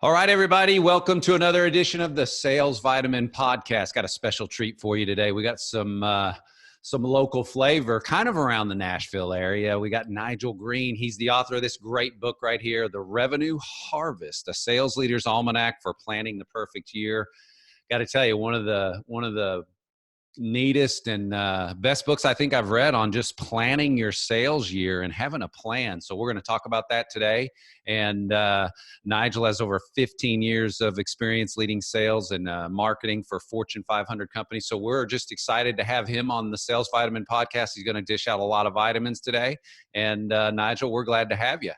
All right, everybody, welcome to another edition of the Sales Vitamin Podcast. Got a special treat for you today. We got some local flavor kind of around the Nashville area. We got Nigel Green. He's the author of this great book right here, The Revenue Harvest, a sales leader's almanac for planning the perfect year. Got to tell you, one of the neatest and best books I think I've read on just planning your sales year and having a plan. So we're going to talk about that today. And Nigel has over 15 years of experience leading sales and marketing for Fortune 500 companies. So we're just excited to have him on the Sales Vitamin Podcast. He's going to dish out a lot of vitamins today. And Nigel, we're glad to have you.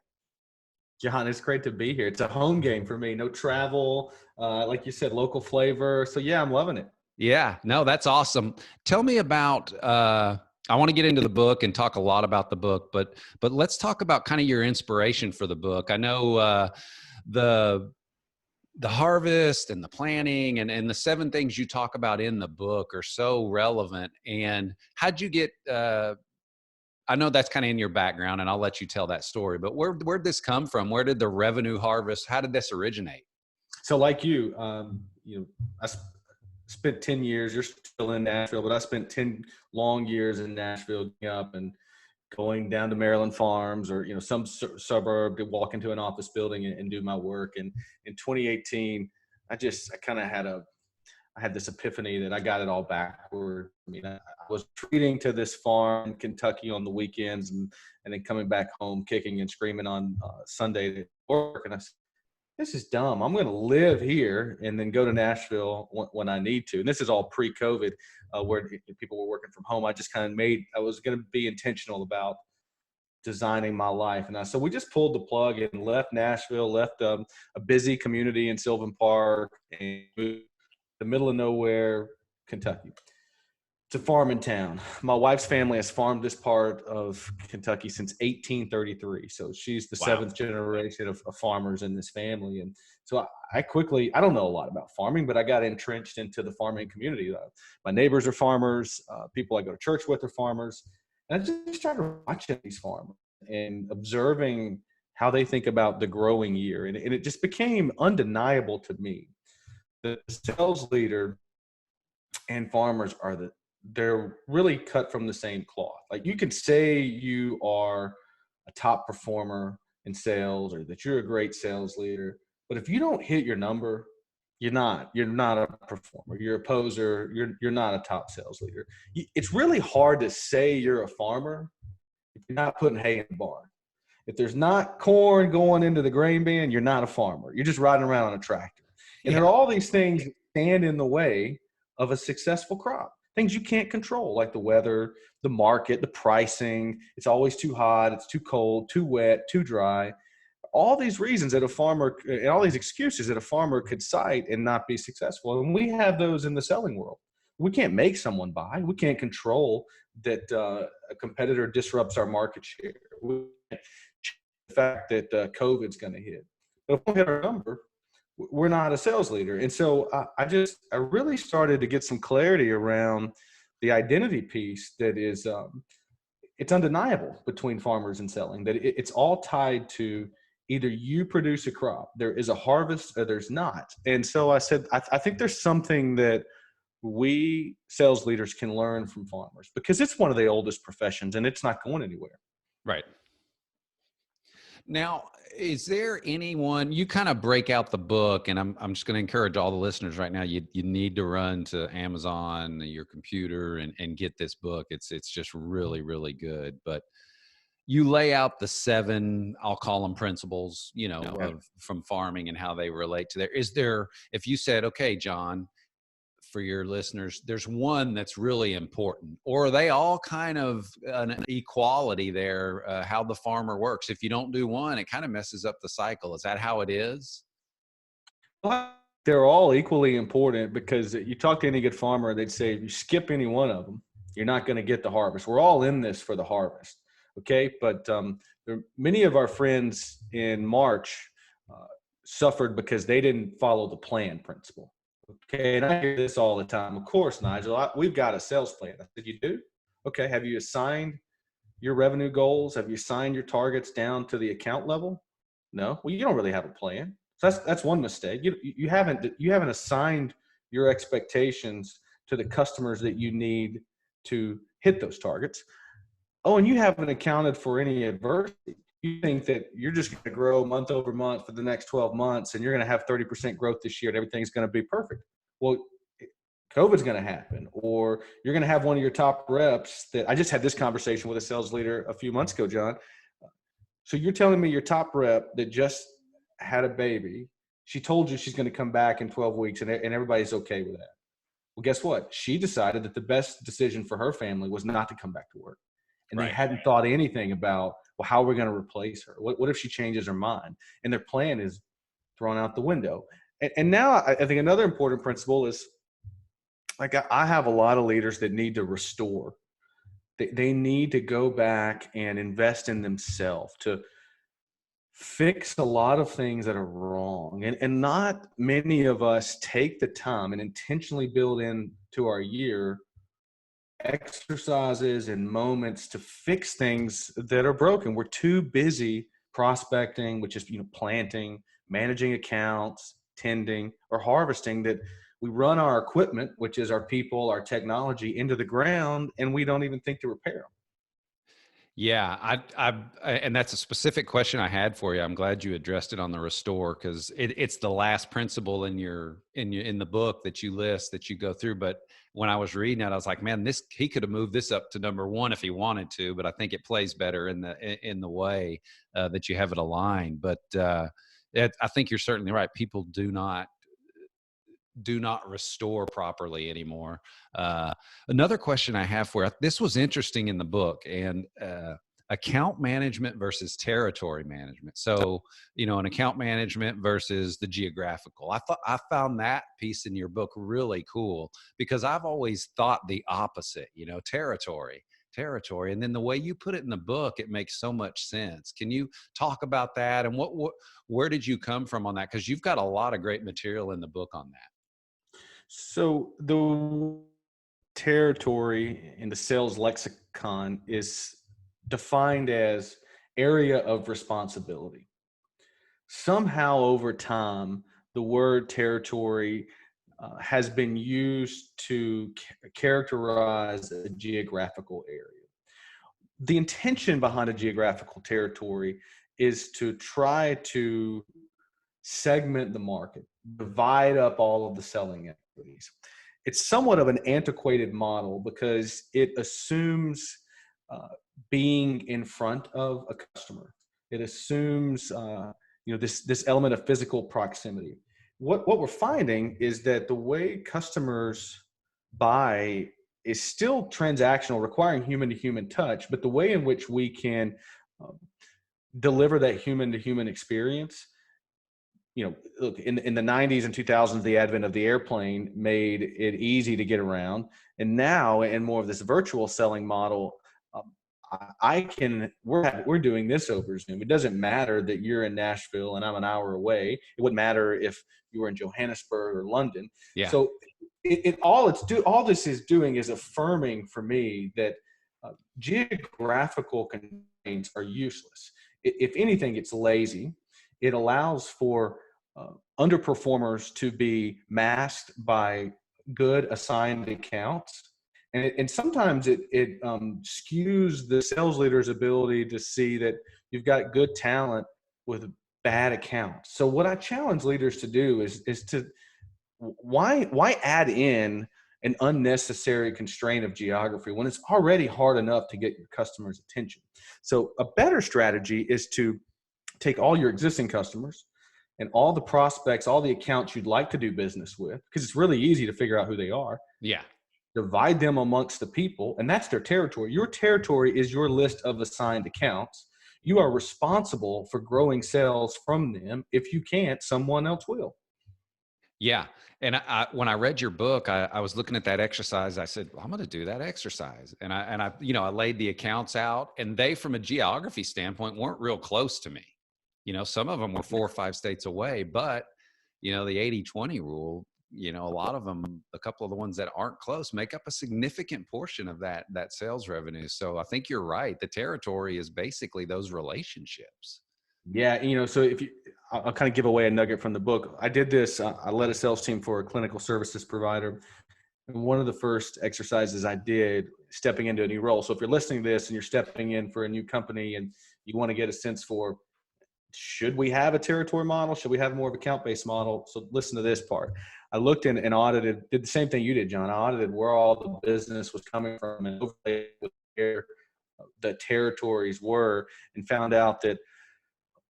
John, it's great to be here. It's a home game for me. No travel, like you said, local flavor. So yeah, I'm loving it. Yeah, no, that's awesome. Tell me about, I want to get into the book and talk a lot about the book, but let's talk about kind of your inspiration for the book. I know the harvest and the planning and the 7 things you talk about in the book are so relevant. And how'd you get, I know that's kind of in your background and I'll let you tell that story, but where'd this come from? Where did the revenue harvest, how did this originate? So like you, I spent 10 years, you're still in Nashville, but I spent 10 long years in Nashville, up and going down to Maryland farms or, some suburb to walk into an office building and do my work. And in 2018, I had this epiphany that I got it all backward. I was treating to this farm in Kentucky on the weekends and then coming back home kicking and screaming on Sunday to work. And I said, this is dumb. I'm going to live here and then go to Nashville when I need to. And this is all pre-COVID where people were working from home. I just kind of I was going to be intentional about designing my life. And so we just pulled the plug and left Nashville, left a busy community in Sylvan Park and moved to the middle of nowhere, Kentucky. It's a farming town. My wife's family has farmed this part of Kentucky since 1833. So she's the seventh generation of farmers in this family. And so I don't know a lot about farming, but I got entrenched into the farming community. My neighbors are farmers. People I go to church with are farmers. And I just started watching these farmers and observing how they think about the growing year. And it just became undeniable to me that the sales leader and farmers they're really cut from the same cloth. Like you could say you are a top performer in sales or that you're a great sales leader, but if you don't hit your number, you're not a performer. You're a poser. You're not a top sales leader. It's really hard to say you're a farmer if you're not putting hay in the barn. If there's not corn going into the grain bin, you're not a farmer. You're just riding around on a tractor. And there are all these things that stand in the way of a successful crop. Things you can't control, like the weather, the market, the pricing. It's always too hot, it's too cold, too wet, too dry. All these reasons that a farmer, and all these excuses that a farmer could cite and not be successful. And we have those in the selling world. We can't make someone buy. We can't control that a competitor disrupts our market share. We can't change the fact that COVID's going to hit. But if we hit our number, we're not a sales leader. And so I really started to get some clarity around the identity piece that is, it's undeniable between farmers and selling, that it's all tied to either you produce a crop, there is a harvest or there's not. And so I said, I think there's something that we sales leaders can learn from farmers because it's one of the oldest professions and it's not going anywhere. Right. Now, is there anyone, you kind of break out the book, and I'm just going to encourage all the listeners right now, you need to run to Amazon, your computer, and get this book. It's just really, really good. But you lay out the 7, I'll call them principles, from farming and how they relate to there. Is there, if you said, okay, John, for your listeners, there's one that's really important, or are they all kind of an equality there, how the farmer works? If you don't do one, it kind of messes up the cycle. Is that how it is? Well, they're all equally important because you talk to any good farmer, they'd say, if you skip any one of them, you're not going to get the harvest. We're all in this for the harvest. Okay. But many of our friends in March suffered because they didn't follow the plan principle. Okay, and I hear this all the time. Of course, Nigel, we've got a sales plan. I said, you do? Okay, have you assigned your revenue goals? Have you assigned your targets down to the account level? No. Well, you don't really have a plan. So that's one mistake. You haven't assigned your expectations to the customers that you need to hit those targets. Oh, and you haven't accounted for any adversity. You think that you're just going to grow month over month for the next 12 months and you're going to have 30% growth this year and everything's going to be perfect. Well, COVID's going to happen, or you're going to have one of your top reps that I just had this conversation with a sales leader a few months ago, John. So you're telling me your top rep that just had a baby, she told you she's going to come back in 12 weeks and everybody's okay with that. Well, guess what? She decided that the best decision for her family was not to come back to work. And they hadn't thought anything about, well, how are we going to replace her? What if she changes her mind? And their plan is thrown out the window. And now I think another important principle is, like, I have a lot of leaders that need to restore. They need to go back and invest in themselves to fix a lot of things that are wrong. And not many of us take the time and intentionally build into our year exercises and moments to fix things that are broken. We're too busy prospecting, which is, planting, managing accounts, tending, or harvesting, that we run our equipment, which is our people, our technology, into the ground, and we don't even think to repair them. Yeah, and that's a specific question I had for you. I'm glad you addressed it on the restore, because it's the last principle in the book that you list, that you go through. But when I was reading it, I was like, man, he could have moved this up to number one if he wanted to, but I think it plays better in the way that you have it aligned. But I think you're certainly right. People do not restore properly anymore. Another question I have for you, this was interesting in the book, and account management versus territory management. So, an account management versus the geographical. I found that piece in your book really cool, because I've always thought the opposite, territory. And then the way you put it in the book, it makes so much sense. Can you talk about that, and where did you come from on that? Because you've got a lot of great material in the book on that. So the territory in the sales lexicon is defined as area of responsibility. Somehow over time, the word territory has been used to characterize a geographical area. The intention behind a geographical territory is to try to segment the market, divide up all of the selling activities. It's somewhat of an antiquated model because it assumes being in front of a customer. It assumes this element of physical proximity. What we're finding is that the way customers buy is still transactional, requiring human to human touch, but the way in which we can deliver that human to human experience, look, in the 90s and 2000s, the advent of the airplane made it easy to get around. And now, in more of this virtual selling model, we're doing this over Zoom. It doesn't matter that you're in Nashville and I'm an hour away. It wouldn't matter if you were in Johannesburg or London. Yeah. So all this is doing is affirming for me that geographical constraints are useless. If anything, it's lazy. It allows for underperformers to be masked by good assigned accounts. And sometimes it skews the sales leader's ability to see that you've got good talent with bad accounts. So what I challenge leaders to do is to why add in an unnecessary constraint of geography when it's already hard enough to get your customers' attention? So a better strategy is to take all your existing customers and all the prospects, all the accounts you'd like to do business with, because it's really easy to figure out who they are. Yeah. Divide them amongst the people, and that's their territory. Your territory is your list of assigned accounts. You are responsible for growing sales from them. If you can't, someone else will. Yeah. And when I read your book, I was looking at that exercise. I said, well, I'm going to do that exercise. And I laid the accounts out, and they, from a geography standpoint, weren't real close to me. Some of them were 4 or 5 states away, but the 80-20 rule, a lot of them, a couple of the ones that aren't close, make up a significant portion of that sales revenue. So I think you're right. The territory is basically those relationships. Yeah. So I'll kind of give away a nugget from the book. I did this. I led a sales team for a clinical services provider. And one of the first exercises I did stepping into a new role. So if you're listening to this and you're stepping in for a new company and you want to get a sense for, should we have a territory model? Should we have more of a account-based model? So listen to this part. I looked in and audited, did the same thing you did, John. I audited where all the business was coming from and overlaid with where the territories were, and found out that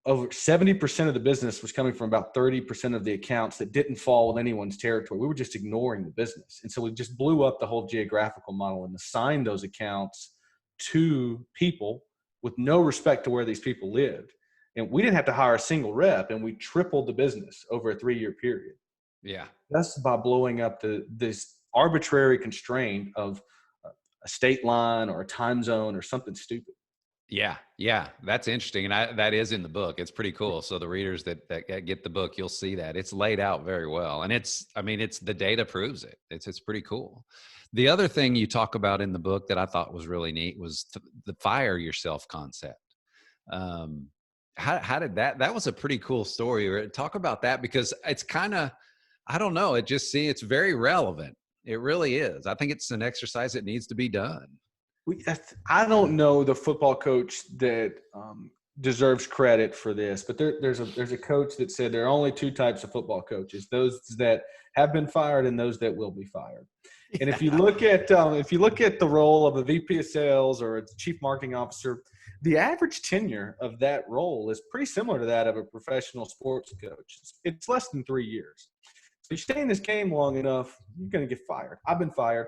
over 70% of the business was coming from about 30% of the accounts that didn't fall with anyone's territory. We were just ignoring the business. And so we just blew up the whole geographical model and assigned those accounts to people with no respect to where these people lived. And we didn't have to hire a single rep, and we tripled the business over a 3-year period. Yeah. That's by blowing up this arbitrary constraint of a state line or a time zone or something stupid. Yeah, yeah, that's interesting, and that is in the book. It's pretty cool. So the readers that get the book, you'll see that it's laid out very well, and it's the data proves it. It's pretty cool. The other thing you talk about in the book that I thought was really neat was the fire yourself concept. How did that was a pretty cool story. Talk about that, because it's kind of, I don't know, it's very relevant. It really is. I think it's an exercise that needs to be done. I don't know the football coach that deserves credit for this, but there's a coach that said there are only 2 types of football coaches: those that have been fired and those that will be fired. Yeah. And if you look at the role of a VP of sales or a chief marketing officer, the average tenure of that role is pretty similar to that of a professional sports coach. It's less than 3 years. So you stay in this game long enough, you're going to get fired. I've been fired.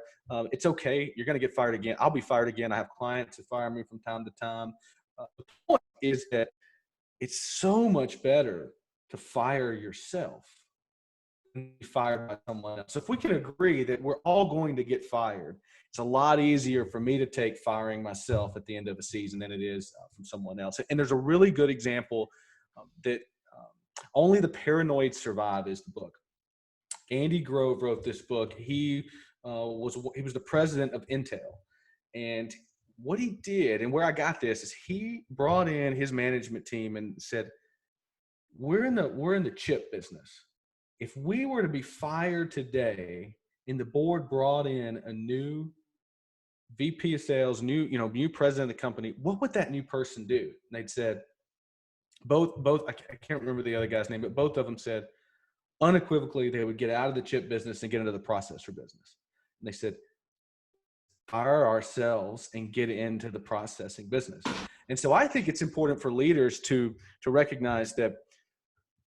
It's okay. You're going to get fired again. I'll be fired again. I have clients that fire me from time to time. The point is that it's so much better to fire yourself than be fired by someone else. So if we can agree that we're all going to get fired, it's a lot easier for me to take firing myself at the end of a season than it is from someone else. And there's a really good example that Only the Paranoid Survive is the book. Andy Grove wrote this book. He was the president of Intel, and what he did, and where I got this, is he brought in his management team and said, "We're in the chip business. If we were to be fired today, and the board brought in a new VP of sales, new president of the company, what would that new person do?" And they'd said, both I can't remember the other guy's name, but both of them said, unequivocally, they would get out of the chip business and get into the processor business. And they said, hire ourselves and get into the processing business. And so I think it's important for leaders to recognize that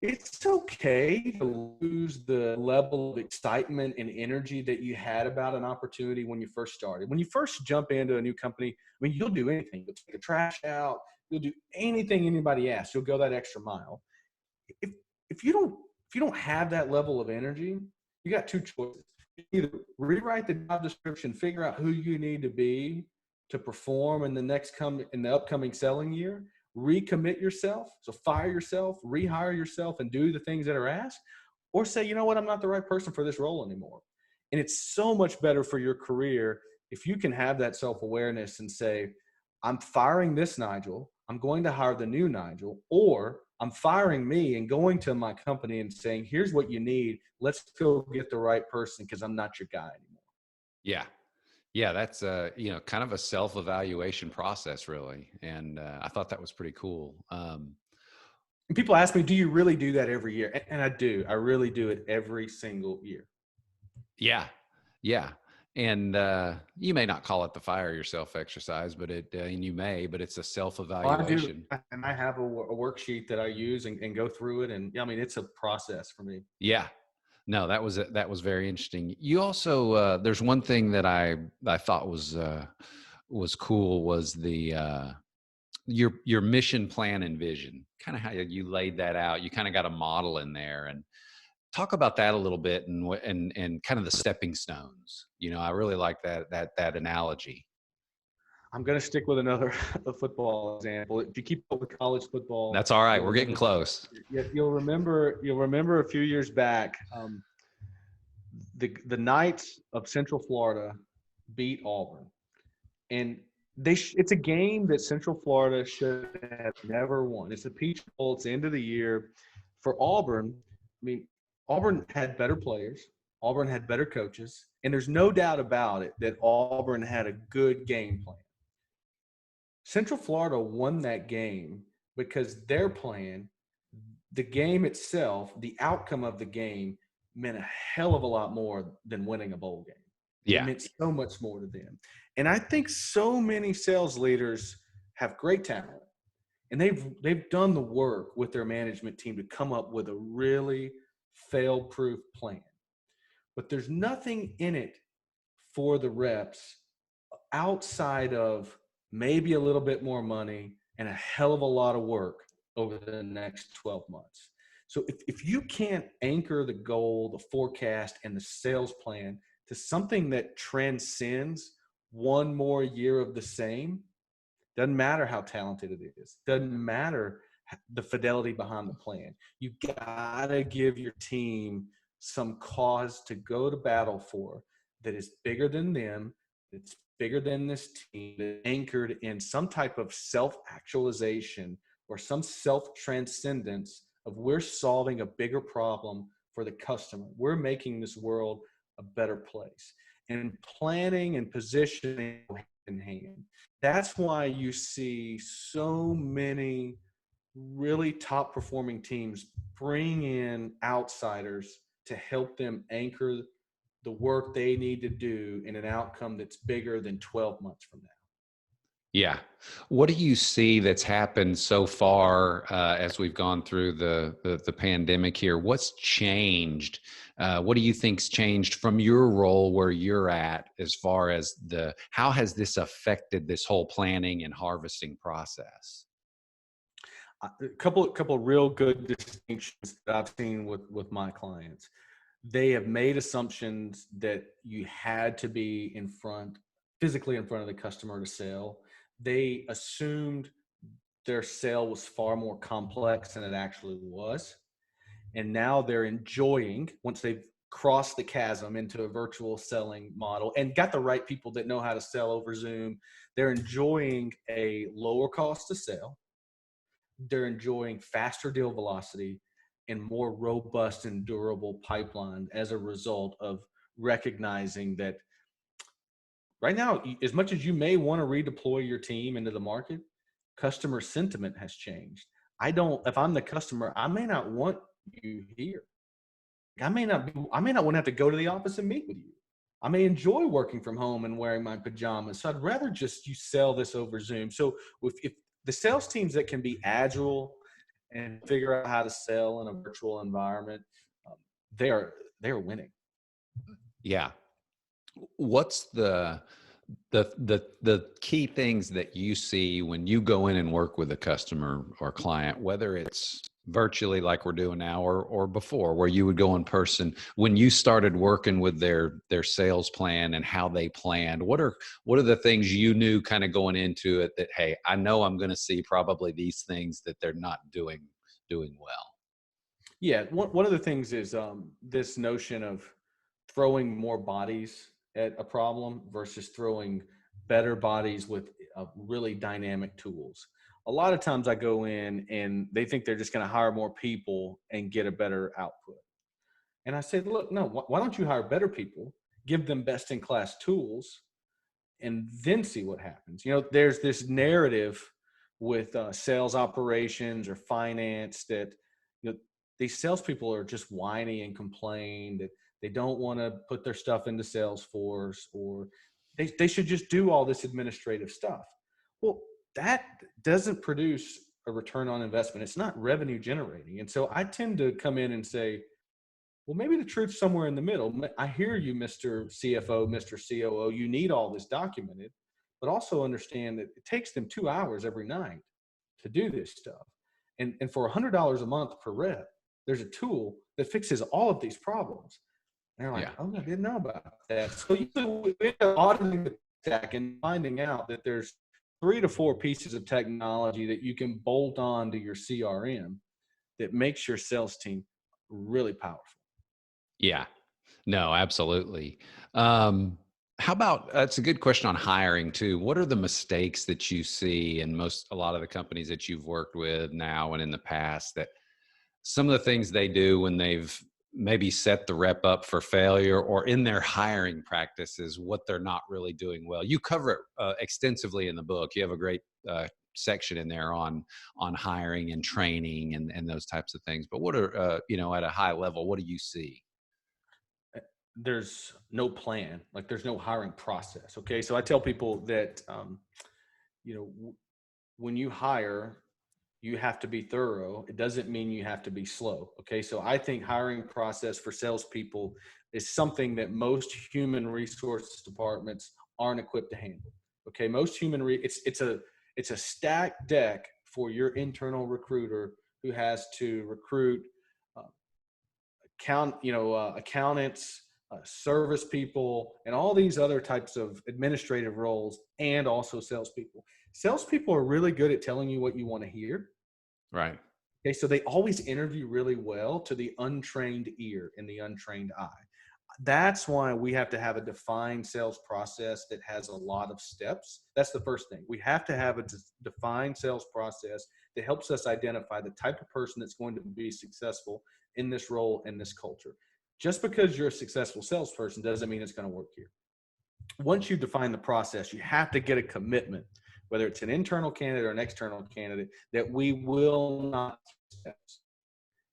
it's okay to lose the level of excitement and energy that you had about an opportunity when you first started. When you first jump into a new company, you'll do anything. You'll take the trash out. You'll do anything anybody asks. You'll go that extra mile. If you don't have that level of energy, you got 2 choices. Either rewrite the job description, figure out who you need to be to perform in the upcoming selling year, recommit yourself, so fire yourself, rehire yourself, and do the things that are asked, or say, you know what, I'm not the right person for this role anymore. And it's so much better for your career if you can have that self-awareness and say, I'm firing this Nigel, I'm going to hire the new Nigel, or I'm firing me and going to my company and saying, here's what you need. Let's go get the right person because I'm not your guy anymore. Yeah. Yeah. That's kind of a self-evaluation process, really. And I thought that was pretty cool. And people ask me, do you really do that every year? And I do. I really do it every single year. Yeah. Yeah. And you may not call it the fire yourself exercise, but and you may, but it's a self-evaluation. Well, I do. And I have a worksheet that I use and go through it. And it's a process for me. Yeah. No, that was very interesting. You also, there's one thing that I thought was cool was the, your mission, plan, and vision, kind of how you laid that out. You kind of got a model in there, and talk about that a little bit, and kind of the stepping stones. I really like that analogy. I'm going to stick with another football example. If you keep up with college football, that's all right. We're getting close. You'll remember a few years back, the Knights of Central Florida beat Auburn, and it's a game that Central Florida should have never won. It's the Peach Bowl. It's the end of the year. for Auburn, I mean, Auburn had better players. Auburn had better coaches. And there's no doubt about it that Auburn had a good game plan. Central Florida won that game because their plan, the game itself, the outcome of the game meant a hell of a lot more than winning a bowl game. It Yeah. meant so much more to them. And I think so many sales leaders have great talent, and they've done the work with their management team to come up with a really fail-proof plan. But there's nothing in it for the reps outside of maybe a little bit more money and a hell of a lot of work over the next 12 months. So if you can't anchor the goal, the forecast, and the sales plan to something that transcends one more year of the same, doesn't matter how talented it is, doesn't matter the fidelity behind the plan. You gotta give your team some cause to go to battle for that is bigger than them, that's bigger than this team, that's anchored in some type of self-actualization or some self-transcendence of we're solving a bigger problem for the customer. We're making this world a better place. And planning and positioning hand in hand. That's why you see so many really top performing teams bring in outsiders to help them anchor the work they need to do in an outcome that's bigger than 12 months from now. Yeah. What do you see that's happened so far as we've gone through the pandemic here? What's changed? What do you think's changed from your role where you're at as far as how has this affected this whole planning and harvesting process? A couple real good distinctions that I've seen with my clients. They have made assumptions that you had to be physically in front of the customer to sell. They assumed their sale was far more complex than it actually was. And now they're enjoying, once they've crossed the chasm into a virtual selling model and got the right people that know how to sell over Zoom, they're enjoying a lower cost to sell. They're enjoying faster deal velocity and more robust and durable pipeline as a result of recognizing that right now, as much as you may want to redeploy your team into the market, customer sentiment has changed. If I'm the customer, I may not want you here. I may not want to have to go to the office and meet with you. I may enjoy working from home and wearing my pajamas. So I'd rather just you sell this over Zoom. So if the sales teams that can be agile and figure out how to sell in a virtual environment, they are winning. Yeah. What's the key things that you see when you go in and work with a customer or client, whether it's virtually like we're doing now or before where you would go in person, when you started working with their sales plan and how they planned, what are the things you knew kind of going into it that, hey, I know I'm going to see probably these things that they're not doing well? Yeah. One of the things is this notion of throwing more bodies at a problem versus throwing better bodies with really dynamic tools. A lot of times I go in and they think they're just going to hire more people and get a better output. And I said, look, no, why don't you hire better people, give them best in class tools, and then see what happens? There's this narrative with sales operations or finance that these salespeople are just whiny and complain that they don't want to put their stuff into Salesforce, or they should just do all this administrative stuff. Well, that doesn't produce a return on investment. It's not revenue generating. And so I tend to come in and say, well, maybe the truth's somewhere in the middle. I hear you, Mr. CFO, Mr. COO, you need all this documented, but also understand that it takes them 2 hours every night to do this stuff. And for $100 a month per rep, there's a tool that fixes all of these problems. And they're like, oh, I didn't know about that. So we end up auditing the stack and finding out that there's 3 to 4 pieces of technology that you can bolt on to your CRM that makes your sales team really powerful. Yeah, no, absolutely. How about, that's a good question on hiring too. What are the mistakes that you see in a lot of the companies that you've worked with now and in the past some of the things they do when they've maybe set the rep up for failure, or in their hiring practices, what they're not really doing well. You cover it extensively in the book. You have a great section in there on hiring and training and those types of things. But what are at a high level, what do you see? There's no plan. Like, there's no hiring process. Okay. So I tell people that, when you hire, you have to be thorough. It doesn't mean you have to be slow. Okay. So I think hiring process for salespeople is something that most human resources departments aren't equipped to handle. Okay. Most it's a stacked deck for your internal recruiter who has to recruit uh, accountants, service people, and all these other types of administrative roles, and also salespeople. Salespeople are really good at telling you what you want to hear. Right. Okay, so they always interview really well to the untrained ear and the untrained eye. That's why we have to have a defined sales process that has a lot of steps. That's the first thing. We have to have a defined sales process that helps us identify the type of person that's going to be successful in this role and this culture. Just because you're a successful salesperson doesn't mean it's going to work here. Once you define the process, you have to get a commitment, whether it's an internal candidate or an external candidate, that we will not skip steps.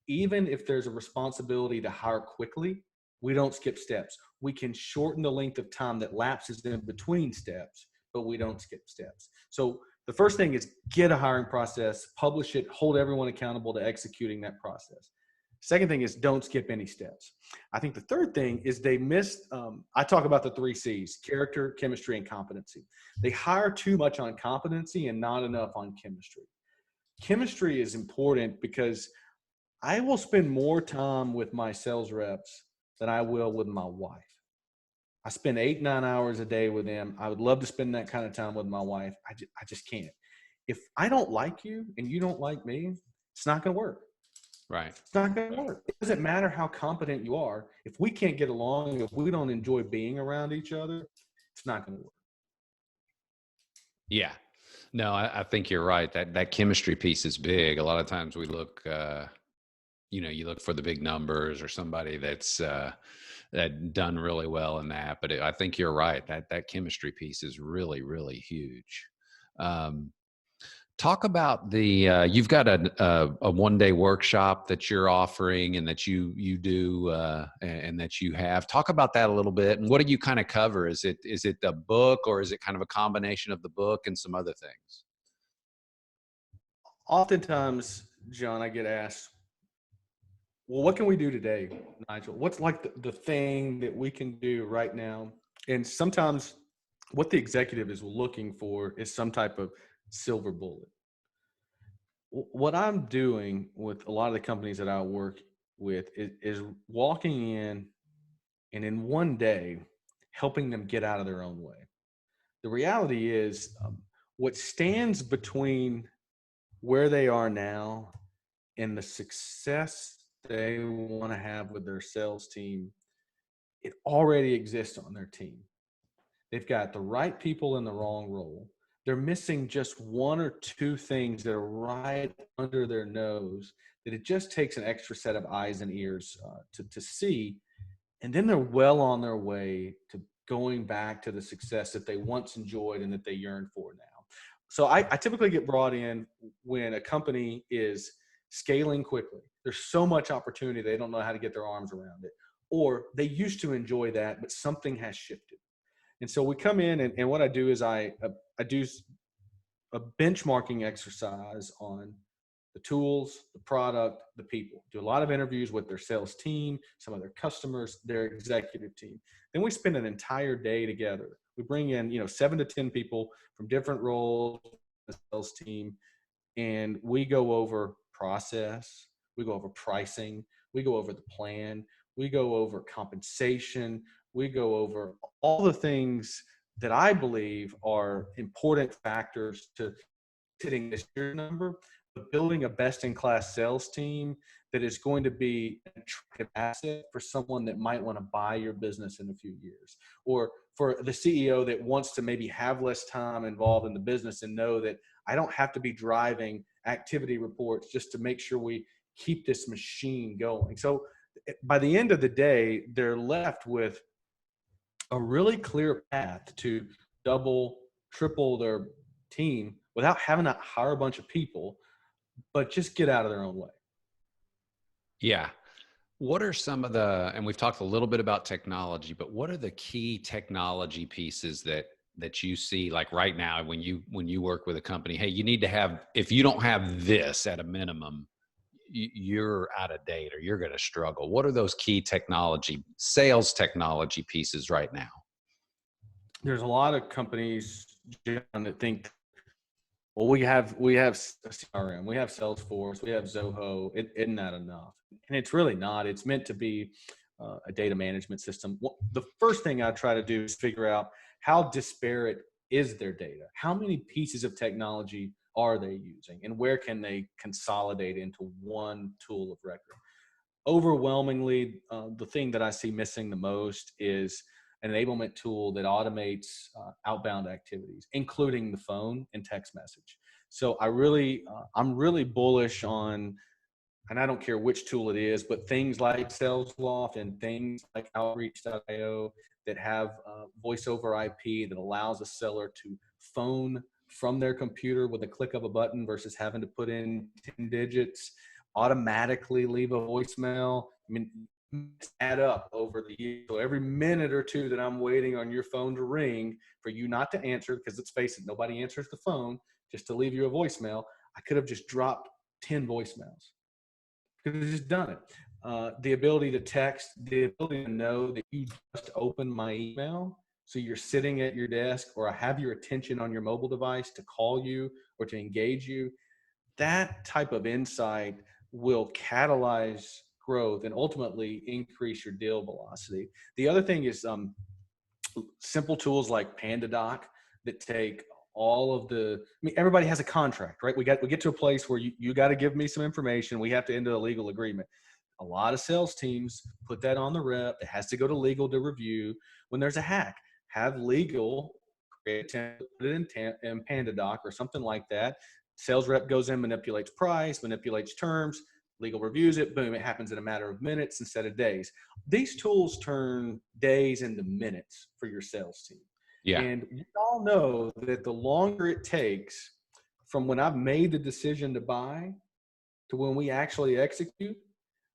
Even if there's a responsibility to hire quickly, we don't skip steps. We can shorten the length of time that lapses in between steps, but we don't skip steps. So the first thing is get a hiring process, publish it, hold everyone accountable to executing that process. Second thing is don't skip any steps. I think the third thing is they missed, I talk about the 3 C's: character, chemistry, and competency. They hire too much on competency and not enough on chemistry. Chemistry is important because I will spend more time with my sales reps than I will with my wife. I spend 8, 9 hours a day with them. I would love to spend that kind of time with my wife. I just can't. If I don't like you and you don't like me, it's not going to work. Right. It's not going to work. It doesn't matter how competent you are. If we can't get along, if we don't enjoy being around each other, it's not going to work. Yeah. No, I think you're right. That chemistry piece is big. A lot of times we look, you look for the big numbers or somebody that's that done really well in that. But I think you're right. That chemistry piece is really, really huge. Talk about you've got a 1-day workshop that you're offering and that you do and that you have. Talk about that a little bit. And what do you kind of cover? Is it the book, or is it kind of a combination of the book and some other things? Oftentimes, John, I get asked, well, what can we do today, Nigel? What's like the thing that we can do right now? And sometimes what the executive is looking for is some type of silver bullet. What I'm doing with a lot of the companies that I work with is walking in and in 1 day helping them get out of their own way. The reality is, what stands between where they are now and the success they want to have with their sales team, it already exists on their team. They've got the right people in the wrong role. They're missing just 1 or 2 things that are right under their nose that it just takes an extra set of eyes and ears to see. And then they're well on their way to going back to the success that they once enjoyed and that they yearn for now. So I typically get brought in when a company is scaling quickly. There's so much opportunity, they don't know how to get their arms around it. Or they used to enjoy that, but something has shifted. And so we come in, and what I do is I do a benchmarking exercise on the tools, the product, the people. Do a lot of interviews with their sales team, some of their customers, their executive team. Then we spend an entire day together. We bring in 7 to 10 people from different roles, the sales team, and we go over process, we go over pricing, we go over the plan, we go over compensation, we go over all the things that I believe are important factors to hitting this year number, but building a best-in-class sales team that is going to be an attractive asset for someone that might want to buy your business in a few years, or for the CEO that wants to maybe have less time involved in the business and know that I don't have to be driving activity reports just to make sure we keep this machine going. So by the end of the day, they're left with a really clear path to double, triple their team without having to hire a bunch of people, but just get out of their own way. Yeah. What are some of the, and we've talked a little bit about technology, but what are the key technology pieces that you see like right now when you work with a company? Hey, you need to have, if you don't have this at a minimum, you're out of date or you're going to struggle. What are those key sales technology pieces right now? There's a lot of companies, John, that think, well, we have a CRM, we have Salesforce, we have Zoho. Isn't that enough? And it's really not. It's meant to be a data management system. Well, the first thing I try to do is figure out how disparate is their data. How many pieces of technology are they using, and where can they consolidate into one tool of record? Overwhelmingly, the thing that I see missing the most is an enablement tool that automates outbound activities, including the phone and text message. So I'm really bullish on, and I don't care which tool it is, but things like SalesLoft and things like Outreach.io that have voice over IP that allows a seller to phone from their computer with a click of a button versus having to put in 10 digits, automatically leave a voicemail. I mean, add up over the year. So every minute or two that I'm waiting on your phone to ring for you not to answer, because let's face it, nobody answers the phone, just to leave you a voicemail, I could have just dropped 10 voicemails. Could have just done it. The ability to text, the ability to know that you just opened my email, so you're sitting at your desk, or I have your attention on your mobile device to call you or to engage you. That type of insight will catalyze growth and ultimately increase your deal velocity. The other thing is simple tools like PandaDoc that take all of everybody has a contract, right? We get to a place where you got to give me some information. We have to enter a legal agreement. A lot of sales teams put that on the rep. It has to go to legal to review. When there's a hack, have legal create a template, put it in PandaDoc or something like that. Sales rep goes in, manipulates price, manipulates terms, legal reviews it, boom, it happens in a matter of minutes instead of days. These tools turn days into minutes for your sales team. Yeah. And we all know that the longer it takes from when I've made the decision to buy to when we actually execute,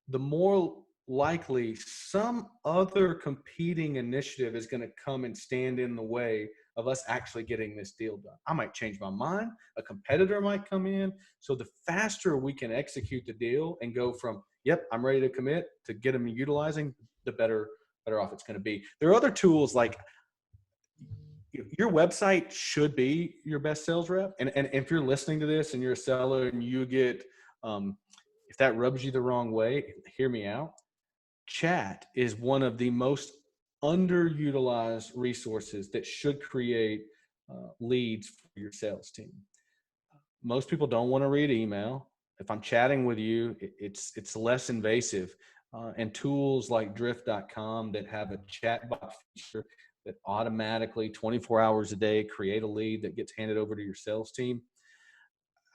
the more likely some other competing initiative is going to come and stand in the way of us actually getting this deal done. I might change my mind. A competitor might come in. So the faster we can execute the deal and go from, yep, I'm ready to commit, to get them utilizing, the better off it's going to be. There are other tools like, your website should be your best sales rep. And if you're listening to this and you're a seller and you get, if that rubs you the wrong way, hear me out. Chat is one of the most underutilized resources that should create leads for your sales team. Most people don't want to read email. If I'm chatting with you, it's less invasive. And tools like drift.com that have a chatbot feature that automatically 24 hours a day create a lead that gets handed over to your sales team.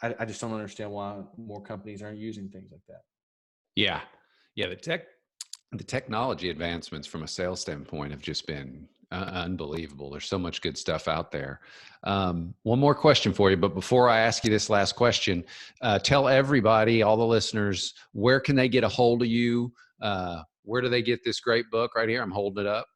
I just don't understand why more companies aren't using things like that. Yeah. Yeah. The technology advancements from a sales standpoint have just been unbelievable. There's so much good stuff out there. One more question for you, but before I ask you this last question, tell everybody, all the listeners, where can they get a hold of you? Where do they get this great book right here? I'm holding it up.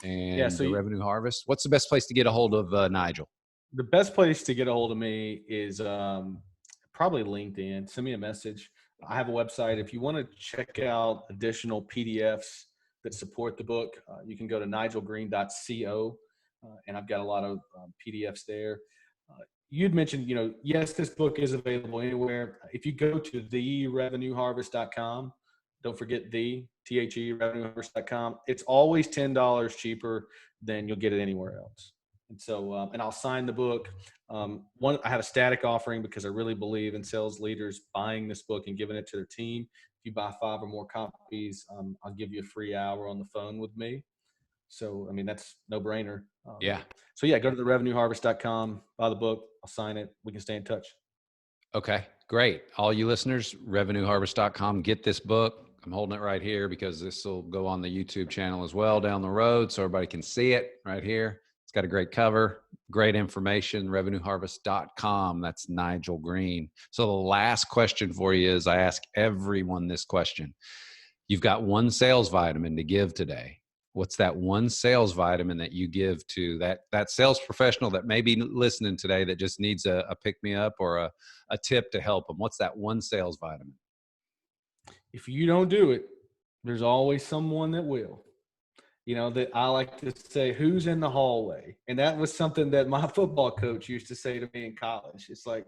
And So the Revenue Harvest. What's the best place to get a hold of Nigel? The best place to get a hold of me is probably LinkedIn. Send me a message. I have a website. If you want to check out additional PDFs that support the book, you can go to nigelgreen.co, and I've got a lot of PDFs there. You'd mentioned, yes, this book is available anywhere. If you go to therevenueharvest.com, don't forget revenueharvest.com. It's always $10 cheaper than you'll get it anywhere else. And so, and I'll sign the book. I have a static offering because I really believe in sales leaders buying this book and giving it to their team. If you buy 5 or more copies, I'll give you a free hour on the phone with me. So, I mean, that's no brainer. Yeah. So yeah, go to therevenueharvest.com, buy the book. I'll sign it. We can stay in touch. Okay, Great. All you listeners, revenueharvest.com, get this book. I'm holding it right here because this will go on the YouTube channel as well down the road so everybody can see it right here. It's got a great cover, great information, revenueharvest.com. That's Nigel Green. So the last question for you is, I ask everyone this question. You've got one sales vitamin to give today. What's that one sales vitamin that you give to that sales professional that may be listening today that just needs a pick-me-up or a tip to help them? What's that one sales vitamin? If you don't do it, there's always someone that will. That I like to say, who's in the hallway? And that was something that my football coach used to say to me in college. It's like,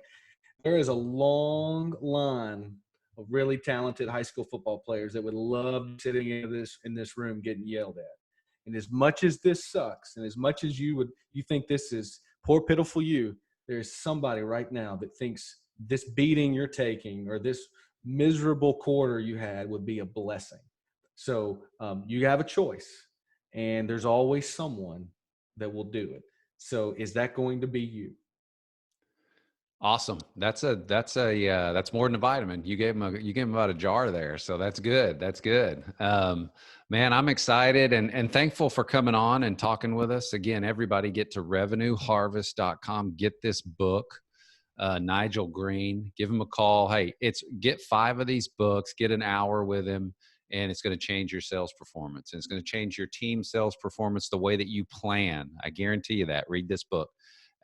there is a long line of really talented high school football players that would love sitting in this room getting yelled at. And as much as this sucks, and as much as you think this is poor, pitiful you, there's somebody right now that thinks this beating you're taking or this miserable quarter you had would be a blessing. So you have a choice, and there's always someone that will do it. So is that going to be you? Awesome. That's more than a vitamin. You gave him about a jar there. So that's good. That's good. Man, I'm excited and thankful for coming on and talking with us. Again, everybody get to revenueharvest.com. Get this book, Nigel Green, give him a call. Hey, get 5 of these books, get an hour with him, and it's going to change your sales performance. And it's going to change your team sales performance, the way that you plan. I guarantee you that. Read this book.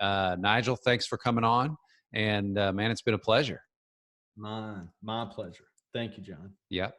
Nigel, thanks for coming on. And man, it's been a pleasure. My pleasure. Thank you, John. Yeah.